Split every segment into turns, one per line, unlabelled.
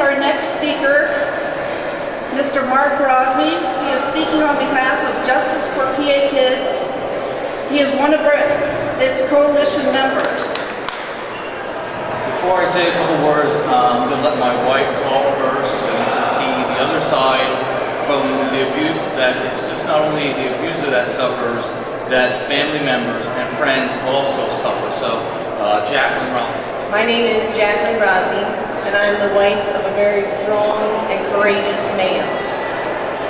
our next speaker, Mr. Mark Rozzi. He is speaking on behalf of Justice for PA Kids. He is one of its coalition members.
Before I say a couple words, I'm going to let my wife talk first so you can see the other side from the abuse, that it's just not only the abuser that suffers, that family members and friends also suffer. So, Jacqueline Rozzi.
My name is Jacqueline Rozzi, and I am the wife of a very strong and courageous man.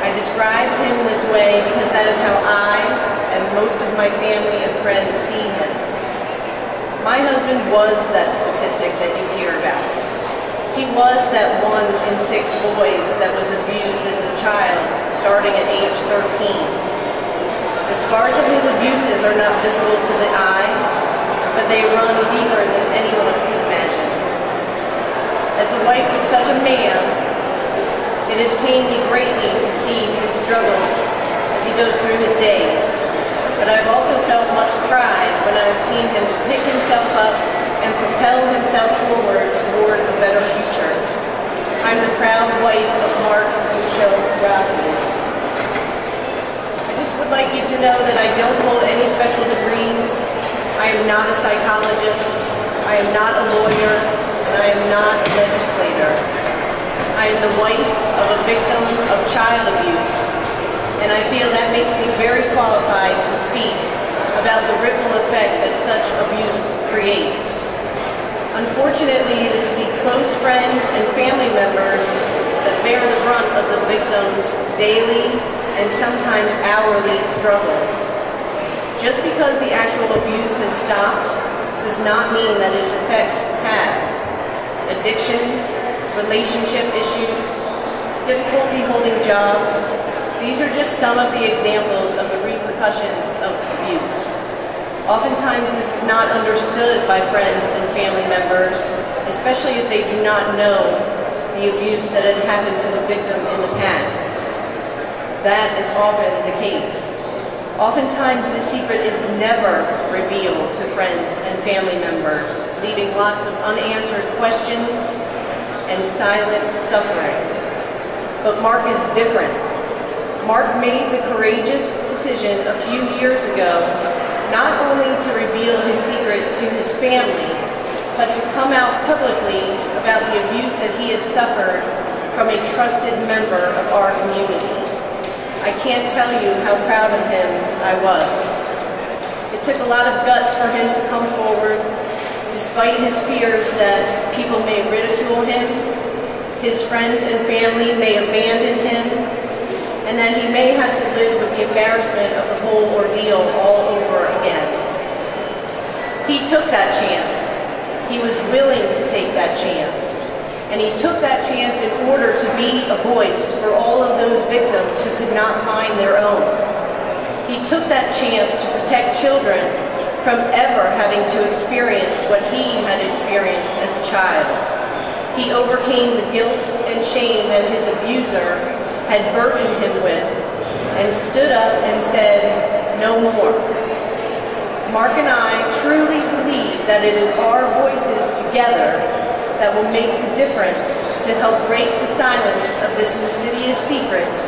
I describe him this way because that is how I and most of my family and friends see him. My husband was that statistic that you hear about. He was that 1 in 6 boys that was abused as a child, starting at age 13. The scars of his abuses are not visible to the eye, but they run deeper than anyone can imagine. As the wife of such a man, it has pained me greatly to see his struggles as he goes through his days. But I've also felt much pride when I've seen him pick himself up and propel himself forward toward a better future. I'm the proud wife of Mark Rozzi. I just would like you to know that I don't hold any special degrees. I am not a psychologist, I am not a lawyer, and I am not a legislator. I am the wife of a victim of child abuse, and I feel that makes me very qualified to speak about the ripple effect that such abuse creates. Unfortunately, it is the close friends and family members that bear the brunt of the victim's daily and sometimes hourly struggles. Just because the actual abuse has stopped does not mean that its effects have. Addictions, relationship issues, difficulty holding jobs, these are just some of the examples of the repercussions of abuse. Oftentimes this is not understood by friends and family members, especially if they do not know the abuse that had happened to the victim in the past. That is often the case. Oftentimes this secret is never revealed to friends and family members, leaving lots of unanswered questions and silent suffering. But Mark is different. Mark made the courageous decision a few years ago not only to reveal his secret to his family, but to come out publicly about the abuse that he had suffered from a trusted member of our community. I can't tell you how proud of him I was. It took a lot of guts for him to come forward, despite his fears that people may ridicule him, his friends and family may abandon him, and that he may have to live with the embarrassment of the whole ordeal all over again. He took that chance. He was willing to take that chance. And he took that chance in order to be a voice for all of those victims who could not find their own. He took that chance to protect children from ever having to experience what he had experienced as a child. He overcame the guilt and shame that his abuser had burdened him with, and stood up and said, "No more." Mark and I truly believe that it is our voices together that will make the difference to help break the silence of this insidious secret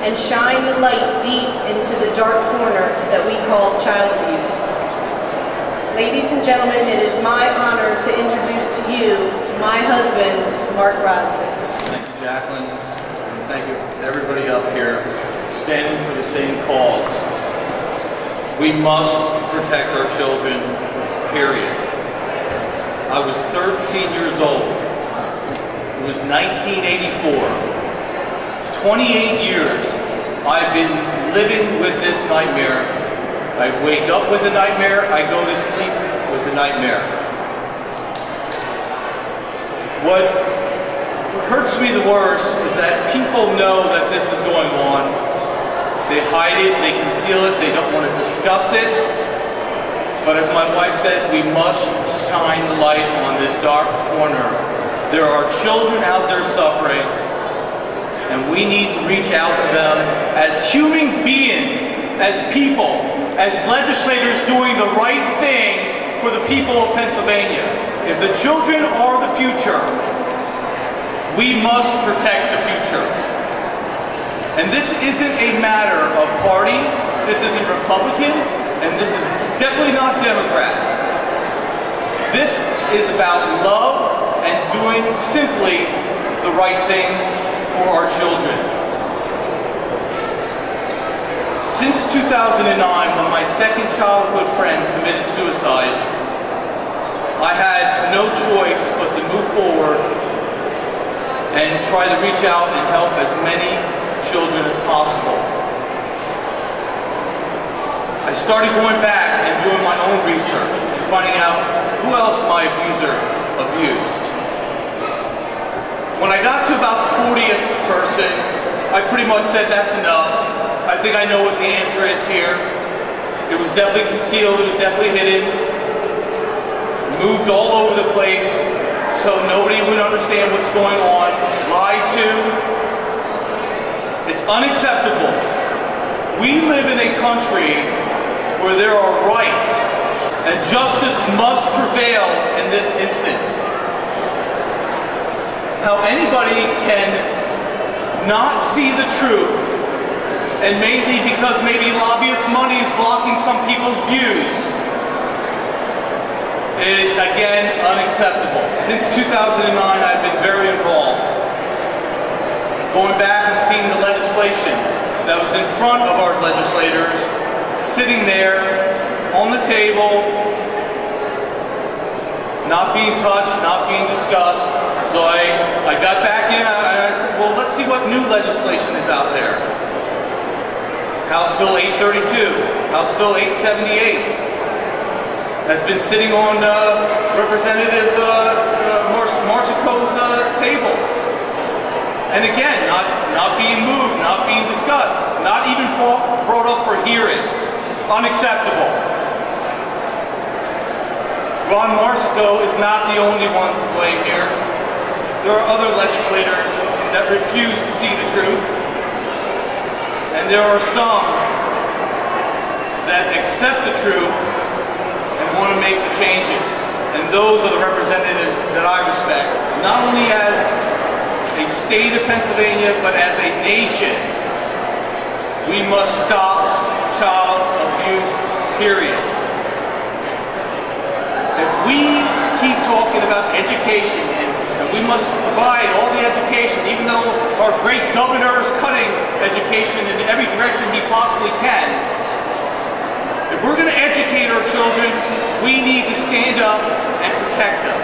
and shine the light deep into the dark corner that we call child abuse. Ladies and gentlemen, it is my honor to introduce to you my husband, Mark Rozzi.
Thank you, Jacqueline. And thank you, everybody up here, standing for the same cause. We must protect our children, period. I was 13 years old. It was 1984. 28 years I've been living with this nightmare. I wake up with the nightmare, I go to sleep with the nightmare. What hurts me the worst is that people know that this is going on. They hide it, they conceal it, they don't want to discuss it. But as my wife says, we must shine the light on this dark corner. There are children out there suffering, and we need to reach out to them as human beings, as people, as legislators doing the right thing for the people of Pennsylvania. If the children are the future, We must protect the future. And this isn't a matter of party, this isn't Republican, and this is definitely not Democrat. This is about love and doing simply the right thing for our children. Since 2009, when my second childhood friend committed suicide, I had no choice but to move forward and try to reach out and help as many children as possible. I started going back and doing my own research and finding out who else my abuser abused. When I got to about the 40th person, I pretty much said, that's enough. I think I know what the answer is here. It was definitely concealed, it was definitely hidden. Moved all over the place so nobody would understand what's going on. Lied to. It's unacceptable. We live in a country where there are rights and justice must prevail in this instance. How anybody can not see the truth, and mainly because maybe lobbyist money is blocking some people's views, is again unacceptable. Since 2009, I've been very involved. Going back and seeing the legislation that was in front of our legislators, sitting there on the table, not being touched, not being discussed. So I got back in and I said, well, let's see what new legislation is out there. House Bill 832, House Bill 878 has been sitting on Representative Marsico's table. And again, not being moved, not being discussed, not even brought up for hearings. Unacceptable. Ron Marsico is not the only one to blame here. There are other legislators that refuse to see the truth. And there are some that accept the truth and want to make the changes. And those are the representatives that I respect. Not only as a state of Pennsylvania, but as a nation. We must stop child abuse, period. If we keep talking about education, and we must provide all the education, even though our great governor is cutting education in every direction he possibly can, if we're going to educate our children, we need to stand up and protect them.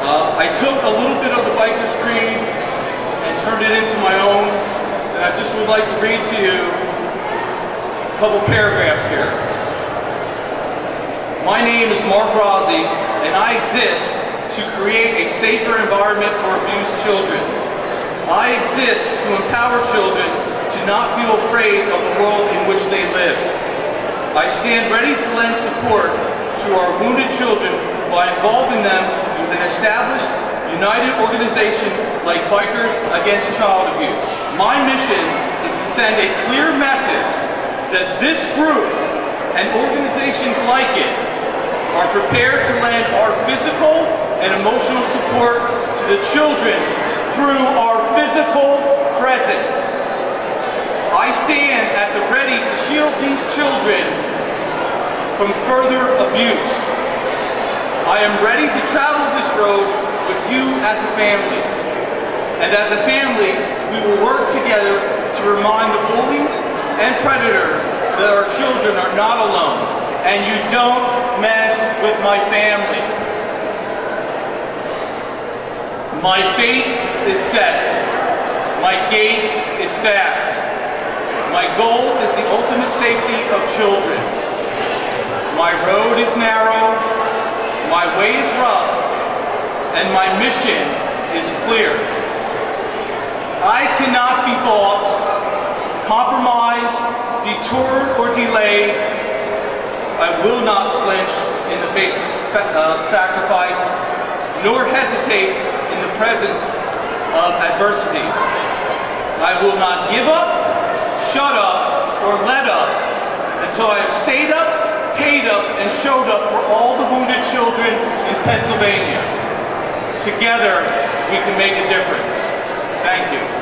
I took a little bit of the Biker's Creed and turned it into my own, and I just would like to read to you a couple paragraphs here. My name is Mark Rozzi, and I exist to create a safer environment for abused children. I exist to empower children to not feel afraid of the world in which they live. I stand ready to lend support to our wounded children by involving them with an established, united organization like Bikers Against Child Abuse. My mission is to send a clear message that this group and organizations like it are prepared to lend our physical and emotional support to the children through our physical presence. I stand at the ready to shield these children from further abuse. I am ready to travel this road with you as a family. And as a family, we will work together to remind the bullies and predators that our children are not alone. And you don't mess with my family. My fate is set. My gait is fast. My goal is the ultimate safety of children. My road is narrow. My way is rough. And my mission is clear. I cannot be bought, compromised, detoured, or delayed. I will not flinch in the face of sacrifice, nor hesitate in the presence of adversity. I will not give up, shut up, or let up until I have stayed up, paid up, and showed up for all the wounded children in Pennsylvania. together we can make a difference. Thank you.